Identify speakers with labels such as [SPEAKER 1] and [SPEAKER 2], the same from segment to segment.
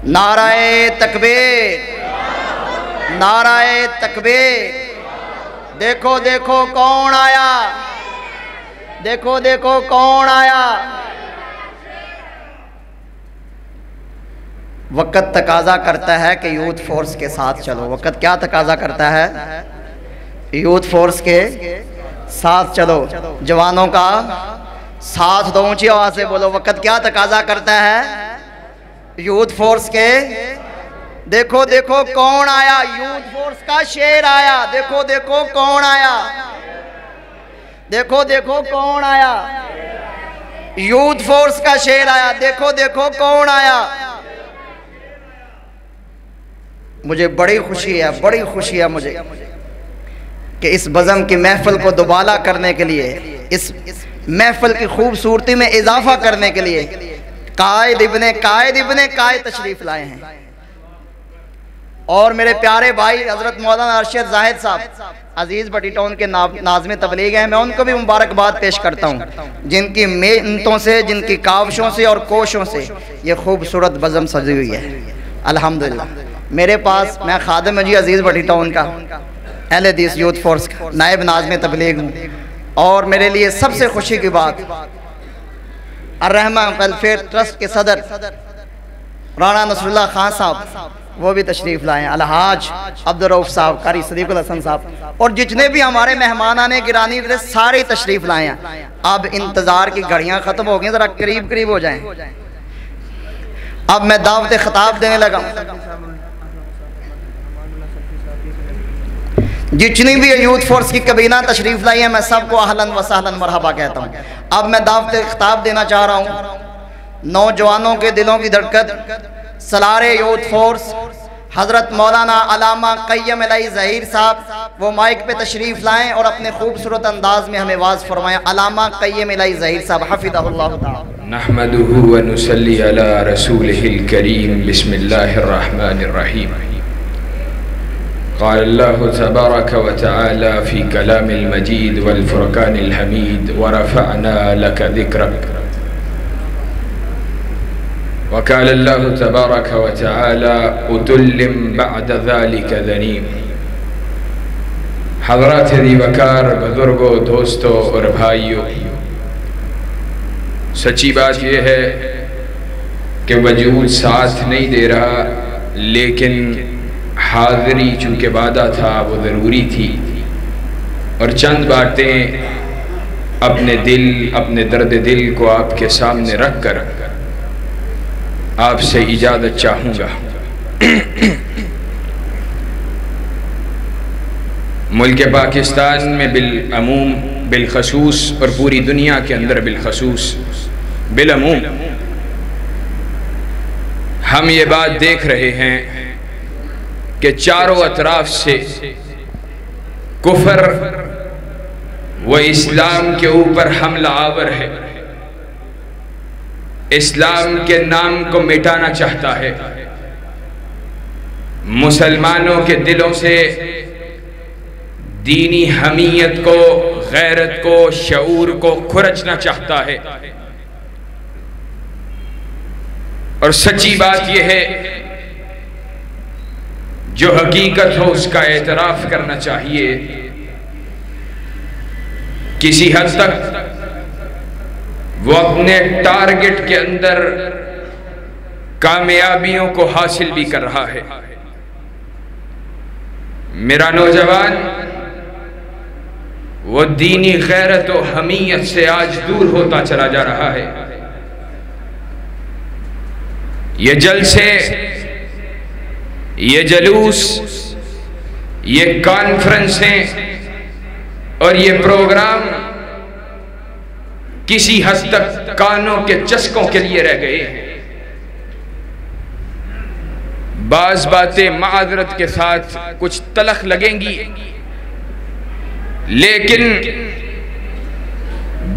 [SPEAKER 1] نعرہ تکبیر، نعرہ تکبیر۔ دیکھو دیکھو کون آیا، دیکھو دیکھو کون آیا۔ وقت تقاضا کرتا ہے کہ یوتھ فورس کے ساتھ چلو۔ وقت کیا تقاضا کرتا ہے؟ یوتھ فورس کے ساتھ چلو۔ جوانوں کا ساتھ دو، اونچی آواز سے بولو، وقت کیا تقاضا کرتا ہے؟ یوتھ فورس کے۔ دیکھو دیکھو کون آیا، یوتھ فورس کا شیر آیا۔ دیکھو دیکھو کون آیا، دیکھو دیکھو کون آیا، یوتھ فورس کا شیر آیا۔ دیکھو دیکھو کون آیا۔ مجھے بڑی خوشی ہے، بڑی خوشی ہے مجھے کہ اس بزم کی محفل کو دوبالا کرنے کے لیے، اس محفل کی خوبصورتی میں اضافہ کرنے کے لیے قائد ابن قائد تشریف لائے ہیں۔ اور میرے پیارے بھائی حضرت مولانا ارشد زاہد صاحب عزیز بٹی ٹاؤن کے ناظم تبلیغ ہیں، میں ان کو بھی مبارکباد پیش کرتا ہوں، جن کی محنتوں سے، جن کی کاوشوں سے اور کوششوں سے یہ خوبصورت بزم سجی ہوئی ہے۔ الحمدللہ میرے پاس، میں خادم جی عزیز بٹی ٹاؤن کا، اہل حدیث یوتھ فورس کا نائب ناظم تبلیغ ہوں، اور میرے لیے سب سے خوشی کی بات الرحمہ ویلفیئر ٹرسٹ کے صدر رانا نصر اللہ خان صاحب وہ بھی تشریف لائے ہیں، الحاج عبدالرؤف صاحب، قاری صدیق الحسن صاحب، اور جتنے بھی ہمارے مہمانان گرامی سارے تشریف لائے ہیں۔ اب انتظار کی گھڑیاں ختم ہو گئی، ذرا قریب قریب ہو جائیں۔ اب میں دعوت خطاب دینے لگا ہوں۔ جتنی بھی یوتھ فورس کی کابینہ تشریف لائی ہے، میں سب کو اہلاً و سہلاً مرحبا کہتا ہوں۔ اب میں دعوت خطاب دینا چاہ رہا ہوں۔ نوجوانوں کے دلوں کی دھڑکن، سالار یوتھ فورس حضرت مولانا علامہ قیم الہی ظہیر صاحب وہ مائک پہ تشریف لائیں اور اپنے خوبصورت انداز میں ہمیں واعظ فرمائیں۔ علامہ قیم الہی ظہیر صاحب حفظہ اللہ تعالی۔
[SPEAKER 2] نحمده ونصلي على رسوله الكريم بسم الله الرحمن الرحيم قال الله تبارك وتعالى في كلام المجيد والفرقان الحميد ورفعنا لك ذكرك وقال الله تبارك وتعالى أتل بعد ذلك ذنيم۔ حضرات دیوکار، بزرگوں، دوستوں اور بھائیوں، سچی بات یہ ہے کہ وجود ساتھ نہیں دے رہا، لیکن حاضری چونکہ وعدہ تھا وہ ضروری تھی، اور چند باتیں اپنے دل، اپنے درد دل کو آپ کے سامنے رکھ کر آپ سے اجازت چاہوں گا۔ ملک پاکستان میں بالعموم، بالخصوص، اور پوری دنیا کے اندر بالخصوص، بالعموم ہم یہ بات دیکھ رہے ہیں کہ چاروں اطراف سے کفر و اسلام کے اوپر حملہ آور ہے، اسلام کے نام کو مٹانا چاہتا ہے، مسلمانوں کے دلوں سے دینی حمیت کو، غیرت کو، شعور کو کھرچنا چاہتا ہے۔ اور سچی بات یہ ہے، جو حقیقت ہو اس کا اعتراف کرنا چاہیے۔ کسی حد تک وہ اپنے ٹارگٹ کے اندر کامیابیوں کو حاصل بھی کر رہا ہے۔ میرا نوجوان وہ دینی غیرت و حمیت سے آج دور ہوتا چلا جا رہا ہے۔ یہ جلسے، یہ جلوس، یہ کانفرنسیں اور یہ پروگرام کسی حد تک کانوں کے چسکوں کے لیے رہ گئے ہیں۔ بعض باتیں معذرت کے ساتھ کچھ تلخ لگیں گی، لیکن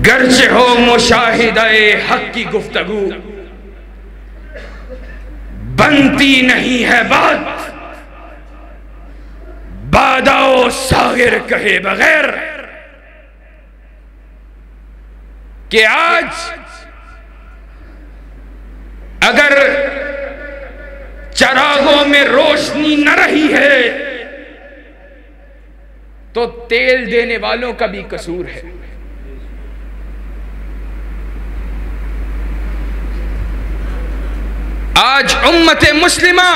[SPEAKER 2] گرچہ ہو مشاہدہ حق کی گفتگو، بنتی نہیں ہے بات باداؤ ساغر کہے بغیر، کہ آج اگر چراغوں میں روشنی نہ رہی ہے تو تیل دینے والوں کا بھی قصور ہے. آج امت مسلمہ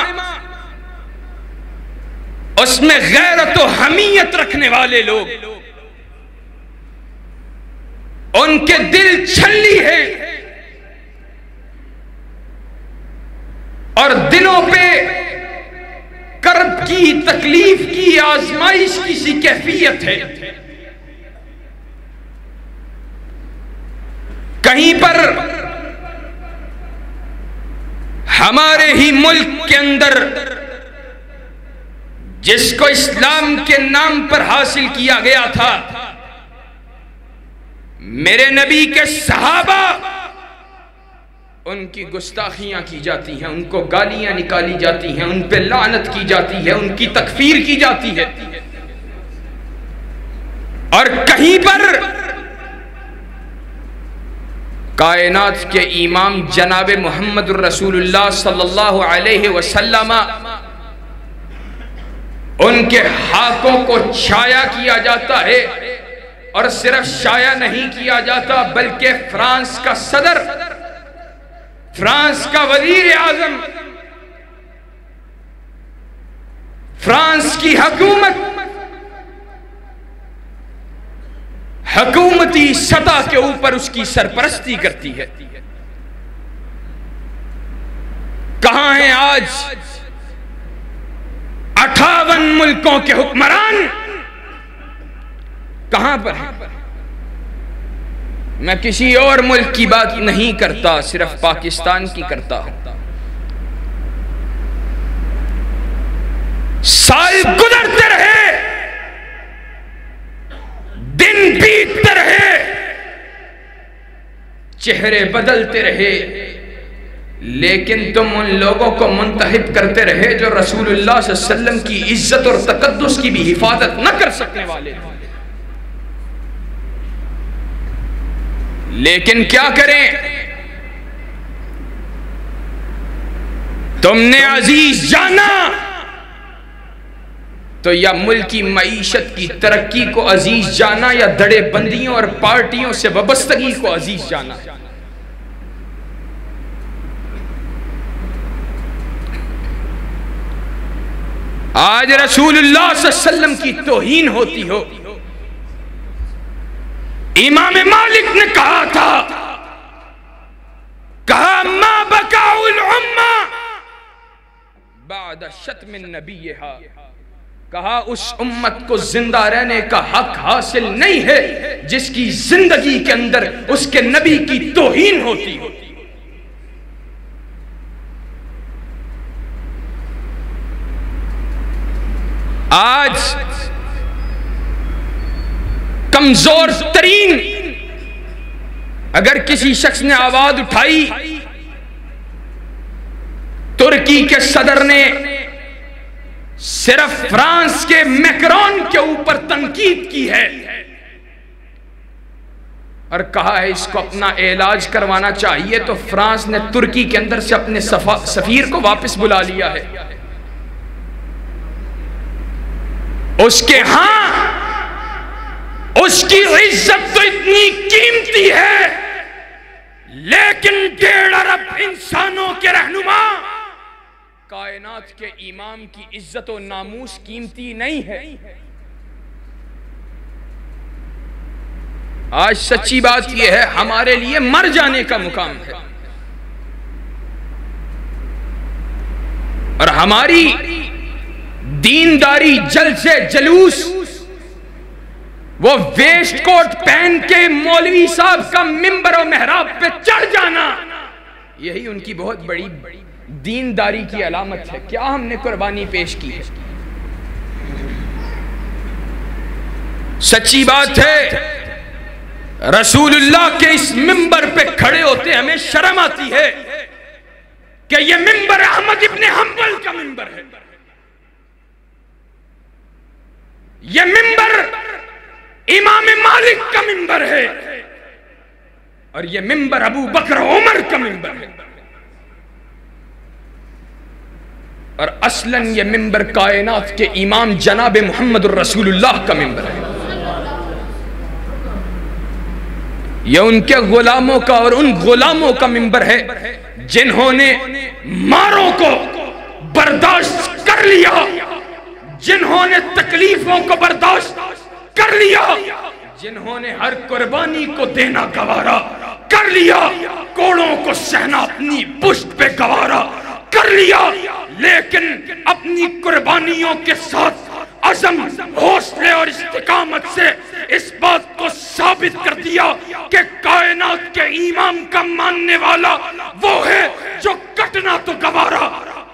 [SPEAKER 2] اس میں غیرت و حمیت رکھنے والے لوگ، ان کے دل چھلی ہے اور دلوں پہ کرب کی، تکلیف کی، آزمائش کی سی کیفیت ہے. کہیں پر ہمارے ہی ملک کے اندر جس کو اسلام کے نام پر حاصل کیا گیا تھا، میرے نبی کے صحابہ، ان کی گستاخیاں کی جاتی ہیں، ان کو گالیاں نکالی جاتی ہیں، ان پہ لعنت کی جاتی ہے، ان کی تکفیر کی جاتی ہے. اور کہیں پر کائنات کے امام جناب محمد الرسول اللہ صلی اللہ علیہ وسلم، ان کے ہاتھوں کو چھایا کیا جاتا ہے. اور صرف شائع نہیں کیا جاتا بلکہ فرانس کا صدر، فرانس کا وزیر اعظم، فرانس کی حکومت حکومتی سطح کے اوپر اس کی سرپرستی کرتی ہے. کہاں ہیں آج 58 ملکوں کے حکمران؟ کہاں پر ہیں؟ میں کسی اور ملک کی بات نہیں کرتا، صرف پاکستان کی کرتا ہوں. سال گزرتے رہے، دن بیتتے رہے، چہرے بدلتے رہے، لیکن تم ان لوگوں کو منتخب کرتے رہے جو رسول اللہ صلی اللہ علیہ وسلم کی عزت اور تقدس کی بھی حفاظت نہ کر سکنے والے. لیکن کیا کریں، تم نے عزیز جانا تو یا ملکی معیشت کی ترقی کو عزیز جانا، یا دھڑے بندیوں اور پارٹیوں سے وابستگی کو عزیز جانا. آج رسول اللہ صلی اللہ علیہ وسلم کی توہین ہوتی ہو. امام مالک نے کہا تھا، کہا ما بکاء الامہ بعد شتم نبیہا، کہا اس امت کو زندہ رہنے کا حق حاصل نہیں ہے جس کی زندگی کے اندر اس کے نبی کی توہین ہوتی ہو. آج کمزور ترین اگر کسی شخص نے آواز اٹھائی، ترکی کے صدر نے صرف فرانس کے میکرون کے اوپر تنقید کی ہے اور کہا ہے اس کو اپنا علاج کروانا چاہیے، تو فرانس نے ترکی کے اندر سے اپنے سفیر کو واپس بلا لیا ہے. اس کے ہاں اس کی عزت تو اتنی قیمتی ہے، لیکن 1.5 ارب انسانوں کے رہنما، کائنات کے امام کی عزت و ناموس قیمتی نہیں ہے. آج سچی بات یہ ہے، ہمارے لیے مر جانے کا مقام ہے، اور ہماری دینداری، جلسے جلوس، وہ ویسٹ کوٹ پہن کے مولوی صاحب کا ممبر و محراب پہ چڑھ جانا، یہی ان کی بہت بڑی دینداری کی علامت ہے. کیا ہم نے قربانی پیش کی ہے؟ سچی بات ہے، رسول اللہ کے اس ممبر پہ کھڑے ہوتے ہمیں شرم آتی ہے کہ یہ ممبر احمد ابن حنبل کا ممبر ہے، یہ ممبر امام مالک کا ممبر ہے، اور یہ ممبر ابو بکر عمر کا ممبر ہے. اور اصلاً یہ ممبر کائنات کے امام جناب محمد الرسول اللہ کا ممبر ہے. یہ ان کے غلاموں کا اور ان غلاموں کا ممبر ہے جنہوں نے ماروں کو برداشت کر لیا، جنہوں نے تکلیفوں کو برداشت کر لیا، جنہوں نے ہر قربانی کو دینا گوارا کر لیا، کوڑوں کو سہنا اپنی پشت پہ گوارا کر لیا، لیکن اپنی قربانیوں کے ساتھ عزم، حوصلے اور استقامت سے اس بات کو ثابت کر دیا کہ کائنات کے امام کا ماننے والا وہ ہے جو کٹنا تو گوارا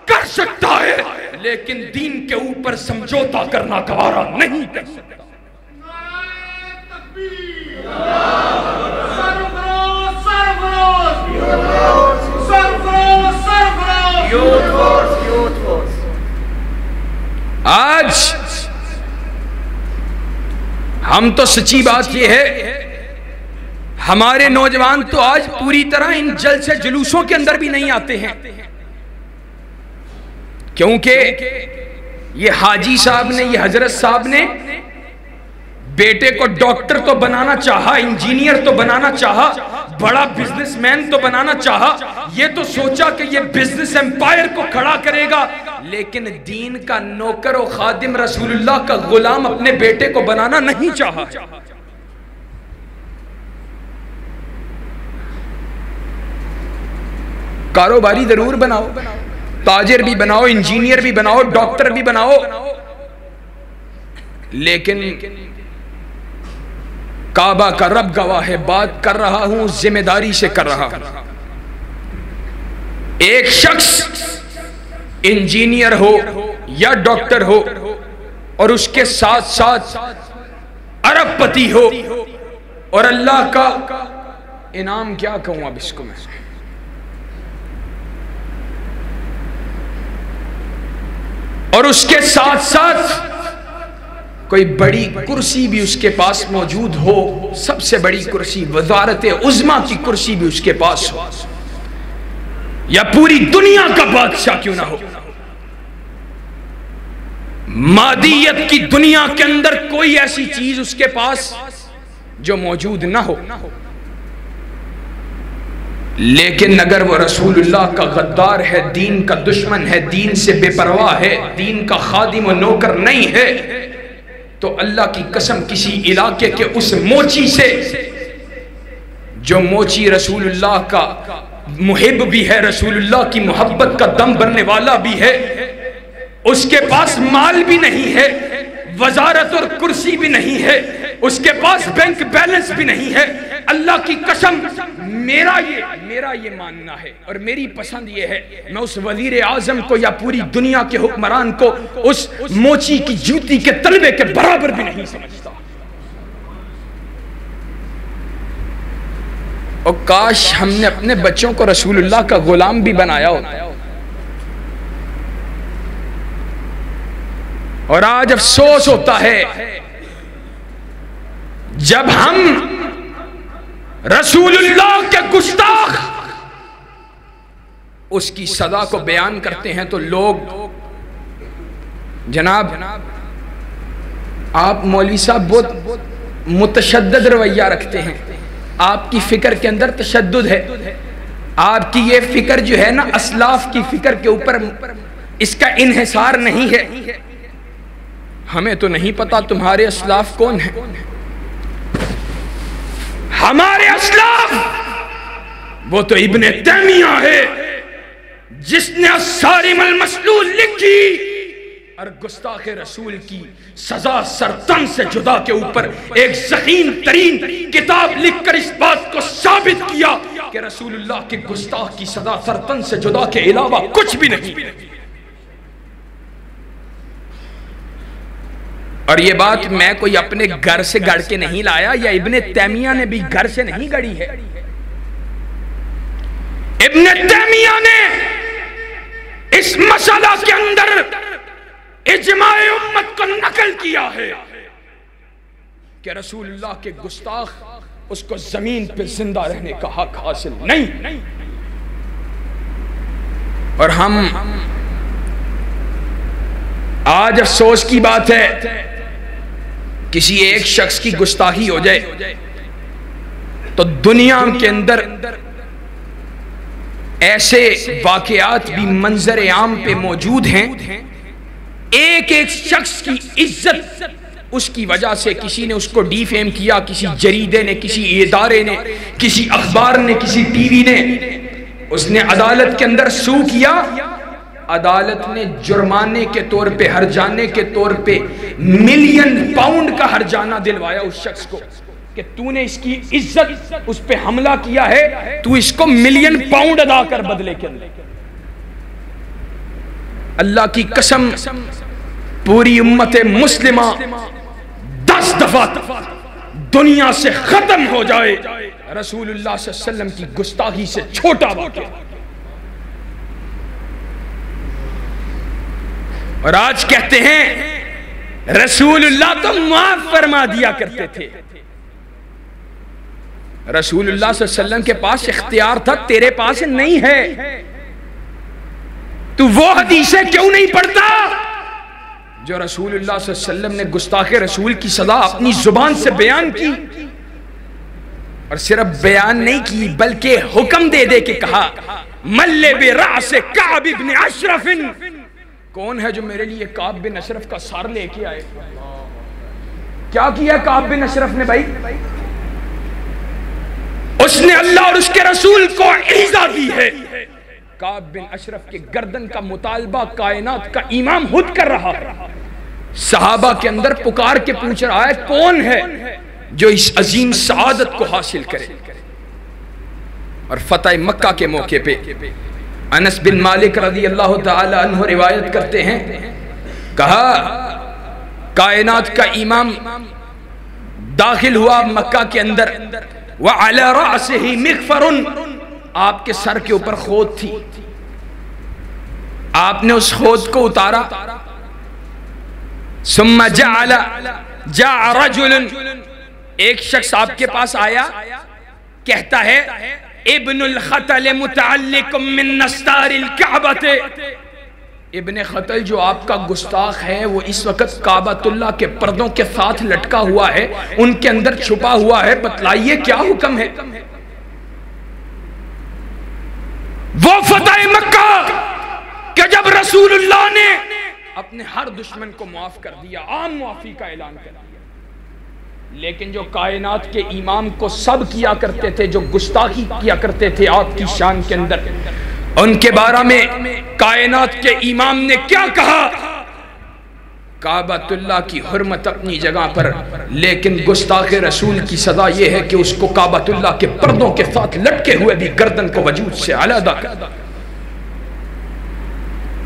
[SPEAKER 2] کر سکتا ہے لیکن دین کے اوپر سمجھوتا کرنا گوارا نہیں کر سکتا. آج ہم تو سچی بات یہ ہے ہمارے نوجوان تو آج پوری طرح ان جلسے جلوسوں کے اندر بھی نہیں آتے ہیں، کیونکہ یہ حاجی صاحب نے، یہ حضرت صاحب نے بیٹے کو ڈاکٹر تو بنانا چاہا، انجینئر تو بنانا چاہا، بڑا بزنس مین تو بنانا چاہا، یہ تو سوچا کہ یہ بزنس امپائر کو کھڑا کرے گا، لیکن دین کا نوکر و خادم رسول اللہ کا غلام اپنے بیٹے کو بنانا نہیں چاہا. کاروباری ضرور بناؤ، تاجر بھی بناؤ، انجینئر بھی بناؤ، ڈاکٹر بھی بناؤ، لیکن کعبہ کا رب گواہ ہے، بات کر رہا ہوں ذمہ داری سے کر رہا ہوں. ایک شخص انجینئر ہو یا ڈاکٹر ہو اور اس کے ساتھ ساتھ ارب پتی ہو، اور اللہ کا انعام کیا کہوں اب اس کو میں، اور اس کے ساتھ ساتھ کوئی بڑی کرسی بھی اس کے پاس موجود ہو، سب سے بڑی کرسی، وزارت عظمیٰ کی کرسی بھی اس کے پاس ہو، یا پوری دنیا کا بادشاہ کیوں نہ ہو، مادیت کی دنیا کے اندر کوئی ایسی چیز اس کے پاس جو موجود نہ ہو، لیکن اگر وہ رسول اللہ کا غدار ہے، دین کا دشمن ہے، دین سے بے پرواہ ہے، دین کا خادم و نوکر نہیں ہے، تو اللہ کی قسم کسی علاقے کے اس موچی سے، جو موچی رسول اللہ کا محب بھی ہے، رسول اللہ کی محبت کا دم بننے والا بھی ہے، اس کے پاس مال بھی نہیں ہے، وزارت اور کرسی بھی نہیں ہے، اس کے پاس بینک بیلنس بھی نہیں ہے، اللہ کی قسم میرا یہ ماننا ہے اور میری پسند یہ ہے، میں اس وزیر اعظم کو یا پوری دنیا کے حکمران کو اس موچی کی جوتی کے تلوے کے برابر بھی نہیں سمجھتا. اور کاش ہم نے اپنے بچوں کو رسول اللہ کا غلام بھی بنایا ہو. اور آج افسوس ہوتا ہے جب ہم رسول اللہ کے گستاخ اس کی سزا کو بیان کرتے ہیں تو لوگ، جناب آپ مولوی صاحب بہت متشدد رویہ رکھتے ہیں، آپ کی فکر کے اندر تشدد ہے، آپ کی یہ فکر جو ہے نا اسلاف کی فکر کے اوپر اس کا انحصار نہیں ہے. ہمیں تو نہیں پتا تمہارے اسلاف کون ہیں. ہمارے اسلاف وہ تو ابن تیمیہ ہے جس نے الصارم المسلول لکھی اور گستاخ رسول کی سزا سرطن سے جدا کے اوپر ایک ذخیم ترین کتاب لکھ کر اس بات کو ثابت کیا کہ رسول اللہ کے گستاخ کی سزا سرطن سے جدا کے علاوہ کچھ بھی نہیں. اور یہ بات میں کوئی اپنے گھر سے گڑ کے نہیں لایا، یا ابن تیمیہ نے بھی گھر سے نہیں گڑی ہے. ابن تیمیہ نے اس مسئلہ کے اندر اجماع امت کو نقل کیا ہے کہ رسول اللہ کے گستاخ اس کو زمین پہ زندہ رہنے کا حق حاصل نہیں. اور ہم آج افسوس کی بات ہے کسی ایک شخص کی گستاخی ہو جائے تو دنیا کے اندر ایسے واقعات بھی منظر عام پہ موجود ہیں. ایک ایک شخص کی عزت اس کی وجہ سے کسی نے اس کو ڈی فیم کیا، کسی جریدے نے، کسی ادارے نے، کسی اخبار نے، کسی ٹی وی نے، اس نے عدالت کے اندر سو کیا، عدالت نے جرمانے کے طور پہ، ہرجانے کے طور پہ ملین پاؤنڈ کا ہرجانہ دلوایا اس شخص کو کہ تو نے اس کی عزت اس پہ حملہ کیا ہے، تو اس کو ملین پاؤنڈ ادا کر بدلے کے اندر. اللہ کی قسم پوری امت مسلمہ 10 دفعہ دنیا سے ختم ہو جائے، رسول اللہ صلی اللہ علیہ وسلم کی گستاخی سے چھوٹا واقعہ. اور آج کہتے ہیں رسول اللہ تو معاف فرما دیا کرتے تھے. رسول اللہ صلی اللہ علیہ وسلم کے پاس اختیار تھا، تیرے پاس نہیں ہے. تو وہ حدیثیں کیوں نہیں پڑھتا جو رسول اللہ صلی اللہ علیہ وسلم نے گستاخ رسول کی سزا اپنی زبان سے بیان کی؟ اور صرف بیان نہیں کی بلکہ حکم دے دے کے کہا ملے برأس کعب بن اشرف. کون ہے جو میرے لیے کعب بن اشرف کا سار لے کے آئے؟ کیا کیا کعب بن اشرف نے بھائی؟ اس نے اللہ اور اس کے رسول کو ایذا دی ہے. کعب بن اشرف کے گردن کا مطالبہ کائنات کا امام خود کر رہا ہے. صحابہ کے اندر پکار کے پوچھ رہا ہے کون ہے جو اس عظیم سعادت کو حاصل کرے. اور فتح مکہ کے موقع پہ انس بن مالک رضی اللہ تعالی عنہ روایت کرتے ہیں، کہا کائنات کا امام داخل ہوا مکہ کے اندر، وَعَلَى رَأْسِهِ مِغْفَرٌ، آپ کے سر کے اوپر خود تھی. آپ نے اس خود کو اتارا. ثُمَّ جَاءَ رَجُلٌ، ایک شخص آپ کے پاس آیا، کہتا ہے ابن الخطل متعلق من نستار الکعبۃ. ابن خطل جو آپ کا گستاخ ہے وہ اس وقت کعبۃ اللہ کے پردوں کے ساتھ لٹکا ہوا ہے، ان کے اندر چھپا ہوا ہے، بتلائیے کیا حکم ہے؟ وہ فتح مکہ کہ جب رسول اللہ نے اپنے ہر دشمن کو معاف کر دیا، عام معافی کا اعلان کر دیا. لیکن جو کائنات کے امام کو سب کیا کرتے تھے، جو گستاخی کیا کرتے تھے آپ کی شان کے اندر، ان کے بارے میں کائنات کے امام نے کیا کہا؟ کعبۃ اللہ کی حرمت اپنی جگہ پر، لیکن گستاخ رسول کی سزا یہ ہے کہ اس کو کعبۃ اللہ کے پردوں کے ساتھ لٹکے ہوئے بھی گردن کو وجود سے علیحدہ کر.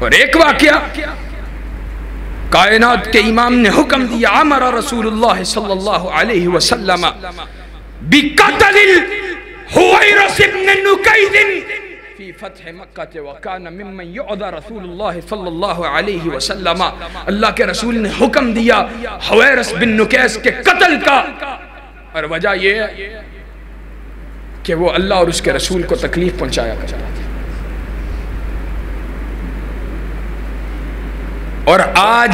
[SPEAKER 2] اور ایک واقعہ کائنات کے امام نے حکم دیا، امر رسول اللہ صلی اللہ علیہ وسلم بقتل الحویرث بن نکید فی فتح مکہ وکان ممن یعذر رسول اللہ صلی اللہ علیہ وسلم. اللہ کے رسول نے حکم دیا حویرث بن نکیس کے قتل کا، اور وجہ یہ ہے کہ وہ اللہ اور اس کے رسول کو تکلیف پہنچایا کرتا تھا. اور آج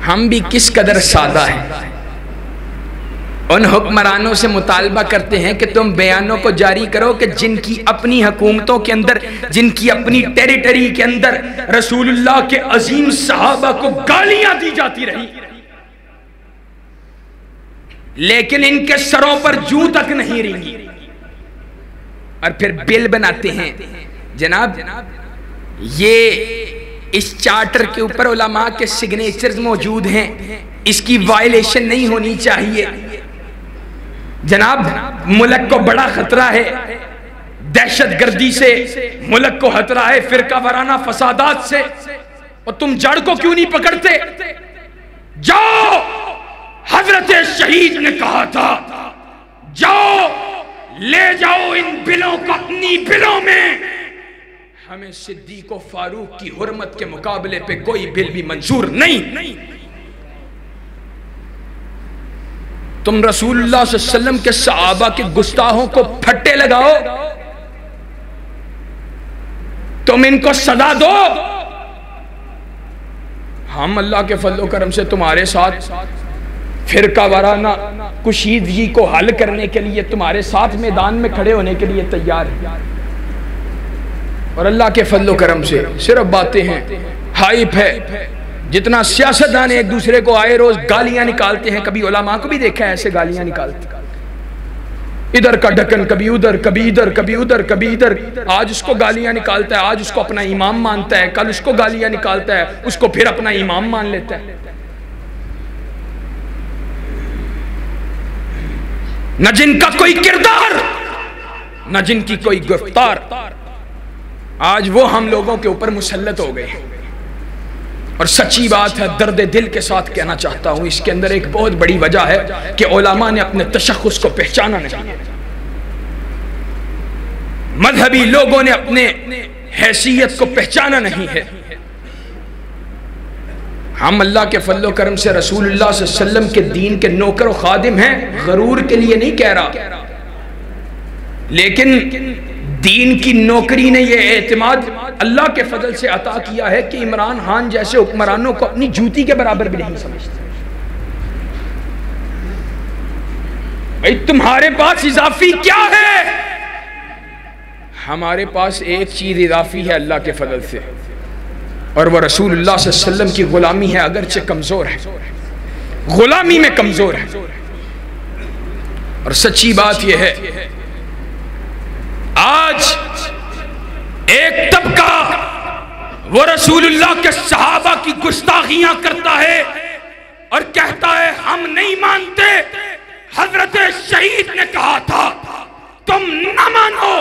[SPEAKER 2] ہم بھی کس قدر سادہ ہیں. ان حکمرانوں سے مطالبہ کرتے ہیں کہ تم بیانوں کو جاری کرو کہ جن کی اپنی حکومتوں کے اندر، جن کی اپنی ٹیریٹری کے اندر رسول اللہ کے عظیم صحابہ کو گالیاں دی جاتی رہی، لیکن ان کے سروں پر جو تک نہیں رہی. اور پھر بل بناتے ہیں، جناب یہ اس چارٹر کے اوپر علماء کے سگنیچرز موجود ہیں، اس کی وائلیشن نہیں ہونی چاہیے. جناب ملک کو بڑا خطرہ ہے دہشت گردی سے، ملک کو خطرہ ہے فرقہ وارانہ فسادات سے، اور تم جڑ کو کیوں نہیں پکڑتے؟ جاؤ، حضرت شہید نے کہا تھا جاؤ لے جاؤ ان بلوں کو اپنی بلوں میں. ہمیں صدیق و فاروق کی حرمت کے مقابلے پہ کوئی بل بھی منظور نہیں. تم رسول اللہ صلی اللہ علیہ وسلم کے صحابہ کے گستاخوں کو پھٹے لگاؤ، تم ان کو سزا دو، ہم اللہ کے فضل و کرم سے تمہارے ساتھ فرقہ وارانہ کشیدگی کو حل کرنے کے لیے تمہارے ساتھ میدان میں کھڑے ہونے کے لیے تیار ہیں، اور اللہ کے فضل و کرم سے صرف باتیں ہیں، ہائپ ہے۔ جتنا سیاستدان ایک دوسرے کو آئے روز گالیاں نکالتے ہیں، کبھی علماء کو بھی دیکھا ہے ایسے گالیاں نکالتے، ادھر کا ڈھکن کبھی ادھر، کبھی ادھر، کبھی ادھر، کبھی ادھر۔ آج اس کو گالیاں نکالتا ہے، آج اس کو اپنا امام مانتا ہے، کل اس کو گالیاں نکالتا ہے، اس کو پھر اپنا امام مان لیتا ہے۔ نہ جن کا کوئی کردار، نہ جن کی کوئی گفتار، آج وہ ہم لوگوں کے اوپر مسلط ہو گئے ہیں۔ اور سچی بات ہے، درد دل کے ساتھ کہنا چاہتا ہوں، اس کے اندر ایک بہت بڑی وجہ ہے کہ علماء نے اپنے تشخص کو پہچانا نہیں ہے، مذہبی لوگوں نے اپنے حیثیت کو پہچانا نہیں ہے۔ ہم اللہ کے فضل و کرم سے رسول اللہ صلی اللہ علیہ وسلم کے دین کے نوکر و خادم ہیں، غرور کے لیے نہیں کہہ رہا، لیکن دین کی نوکری نے یہ اعتماد اللہ کے فضل سے عطا کیا ہے کہ عمران خان جیسے حکمرانوں کو اپنی جوتی کے برابر بھی نہیں سمجھتے۔ بھئی تمہارے پاس اضافی کیا ہے؟ ہمارے پاس ایک چیز اضافی ہے اللہ کے فضل سے، اور وہ رسول اللہ صلی اللہ علیہ وسلم کی غلامی ہے، اگرچہ کمزور ہے، غلامی میں کمزور ہے۔ اور سچی بات یہ ہے، آج ایک طبقہ وہ رسول اللہ کے صحابہ کی گستاخیاں کرتا ہے اور کہتا ہے ہم نہیں مانتے، حضرت شہید نے کہا تھا تم نہ مانو،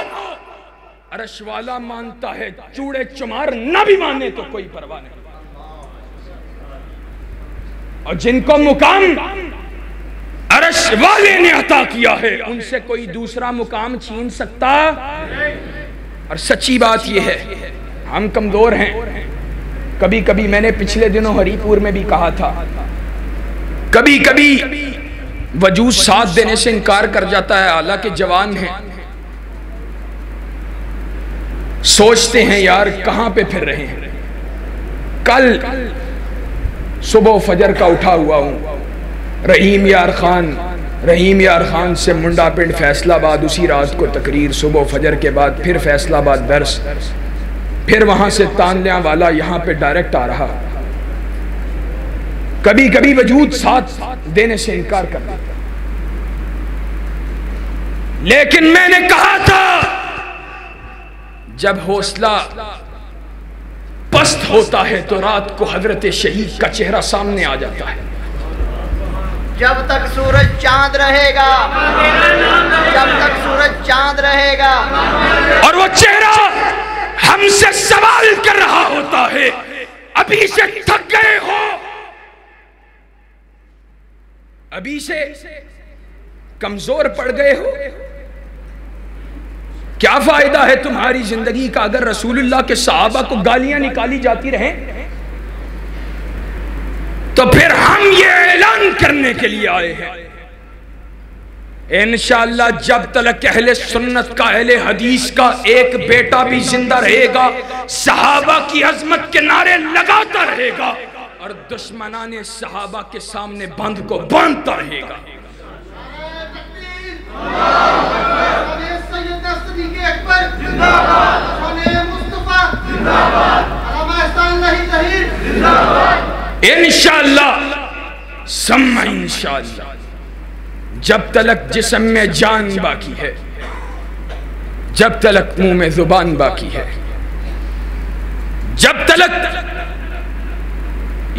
[SPEAKER 2] عرش والا مانتا ہے، چوڑے چمار نہ بھی مانے تو کوئی پرواہ نہیں۔ اور جن کو مقام عرش والے نے عطا کیا ہے، ان سے کوئی دوسرا مقام چھین سکتا۔ اور سچی بات یہ ہے، ہم کمزور ہیں۔ کبھی کبھی میں نے پچھلے دنوں ہری پور میں بھی کہا تھا، کبھی کبھی وجود ساتھ دینے سے انکار کر جاتا ہے، حالانکہ جوان ہیں، سوچتے ہیں یار کہاں پہ پھر رہے ہیں۔ کل صبح فجر کا اٹھا ہوا ہوں، رحیم یار خان سے منڈا پنڈ فیصلہ آباد، اسی رات کو تقریر، صبح فجر کے بعد پھر فیصلہ آباد درس، پھر وہاں سے تانلیاں والا یہاں پہ ڈائریکٹ آ رہا۔ کبھی کبھی وجود ساتھ دینے سے انکار کر دیتا، لیکن میں نے کہا تھا جب حوصلہ پست ہوتا ہے تو رات کو حضرت شہید کا چہرہ سامنے آ جاتا ہے۔
[SPEAKER 1] جب تک سورج چاند رہے گا، جب تک سورج چاند رہے گا،
[SPEAKER 2] اور وہ چہرہ ہم سے سوال کر رہا ہوتا ہے، ابھی سے تھک گئے ہو، ابھی سے کمزور پڑ گئے ہو، کیا فائدہ ہے تمہاری زندگی کا اگر رسول اللہ کے صحابہ کو گالیاں نکالی جاتی رہیں؟ تو پھر ہم یہ اعلان کرنے کے لیے آئے ہیں، انشاءاللہ جب تک اہل سنت کا، اہل حدیث کا ایک بیٹا بھی زندہ رہے گا، صحابہ کی عظمت کے نعرے لگاتا رہے گا اور دشمنان صحابہ کے سامنے بند کو باندھتا رہے گا۔ انشاءاللہ سمع انشاءاللہ، جب تلک جسم میں جان باقی ہے، جب تلک منہ میں زبان باقی ہے، جب تلک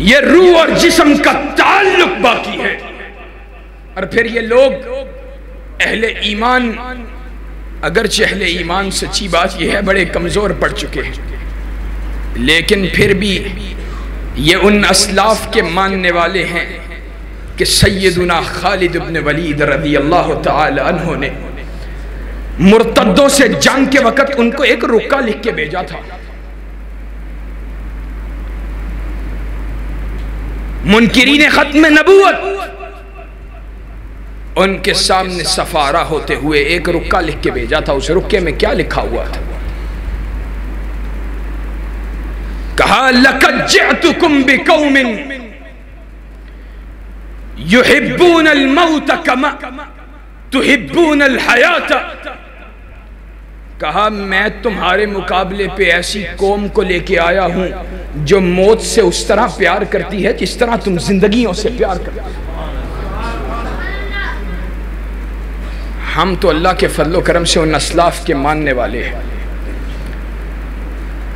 [SPEAKER 2] یہ روح اور جسم کا تعلق باقی ہے، اور پھر یہ لوگ اہل ایمان، اگرچہ اہل ایمان سچی بات یہ ہے بڑے کمزور پڑ چکے ہیں، لیکن پھر بھی یہ ان اسلاف کے ماننے والے ہیں کہ سیدنا خالد بن ولید رضی اللہ تعالی عنہ نے مرتدوں سے جنگ کے وقت ان کو ایک رکا لکھ کے بھیجا تھا۔ منکرین ختم نبوت ان کے سامنے سفارہ ہوتے ہوئے ایک رکا لکھ کے بھیجا تھا۔ اس رکے میں کیا لکھا ہوا تھا؟ کہا لقد جئتکم بقوم یحبون الموت کما تحبون الحیات، کہا میں تمہارے مقابلے پہ ایسی قوم کو لے کے آیا ہوں جو موت سے اس طرح پیار کرتی ہے جس طرح تم زندگیوں سے پیار کرتے ہو۔ ہم تو اللہ کے فضل و کرم سے ان اسلاف کے ماننے والے ہیں،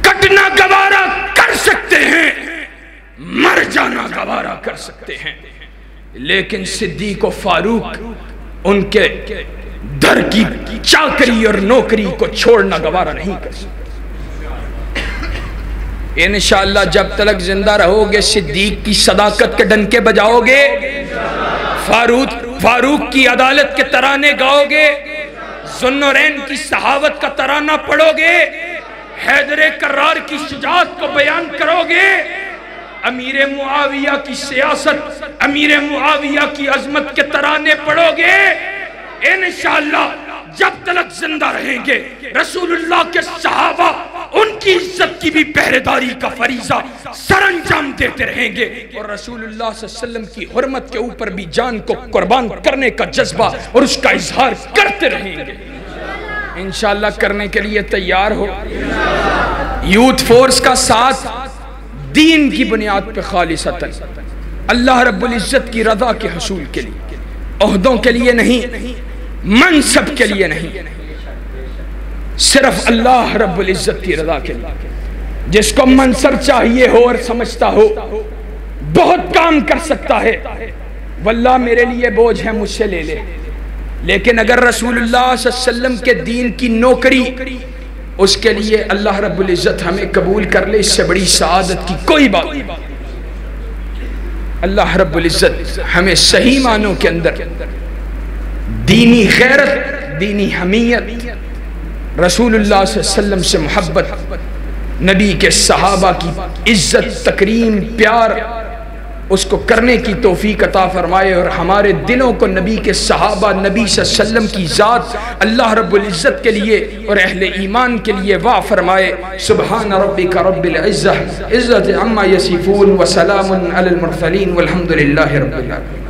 [SPEAKER 2] کٹنا گوارا کر سکتے ہیں، مر جانا گوارا کر سکتے ہیں، لیکن صدیق و فاروق ان کے در کی چاکری اور نوکری کو چھوڑنا گوارا نہیں کر سکتے۔ انشاءاللہ جب تک زندہ رہو گے صدیق کی صداقت کے ڈنکے بجاؤ گے، فاروق کی عدالت کے ترانے گاؤ گے، ذوالنورین کی صحاوت کا ترانہ پڑھو گے، حیدر کرار کی شجاعت کو بیان کرو گے، امیر معاویہ کی سیاست، امیر معاویہ کی عظمت کے ترانے پڑھو گے، انشاءاللہ جب تک زندہ رہیں گے رسول اللہ کے صحابہ ان کی عزت کی بھی پہرےداری کا فریضہ سر انجام دیتے رہیں گے، اور رسول اللہ صلی اللہ علیہ وسلم کی حرمت کے اوپر بھی جان کو قربان کرنے کا جذبہ اور اس کا اظہار کرتے رہیں گے۔ انشاءاللہ کرنے کے لیے تیار ہو؟ یوتھ فورس کا ساتھ دین کی بنیاد پہ خالصتاً اللہ رب العزت کی رضا کے حصول کے لیے، عہدوں کے لیے نہیں، منصب کے لیے نہیں، صرف اللہ رب العزت کی رضا کے لیے۔ جس کو منصب چاہیے ہو اور سمجھتا ہو بہت کام کر سکتا ہے، واللہ میرے لیے بوجھ ہے مجھ سے لے لے، لیکن اگر رسول اللہ صلی اللہ علیہ وسلم کے دین کی نوکری اس کے لیے اللہ رب العزت ہمیں قبول کر لے، اس سے بڑی سعادت کی کوئی بات نہیں۔ اللہ رب العزت ہمیں صحیح معنوں کے اندر دینی غیرت، دینی حمیت، رسول اللہ صلی اللہ علیہ وسلم سے محبت، نبی کے صحابہ کی عزت، تکریم، پیار، اس کو کرنے کی توفیق عطا فرمائے، اور ہمارے دلوں کو نبی کے صحابہ، نبی صلی اللہ علیہ وسلم کی ذات اللہ رب العزت کے لیے اور اہل ایمان کے لیے وا فرمائے۔ سبحان ربک رب العزت عما یصفون وسلام علی المرسلین والحمد للہ رب العالمین۔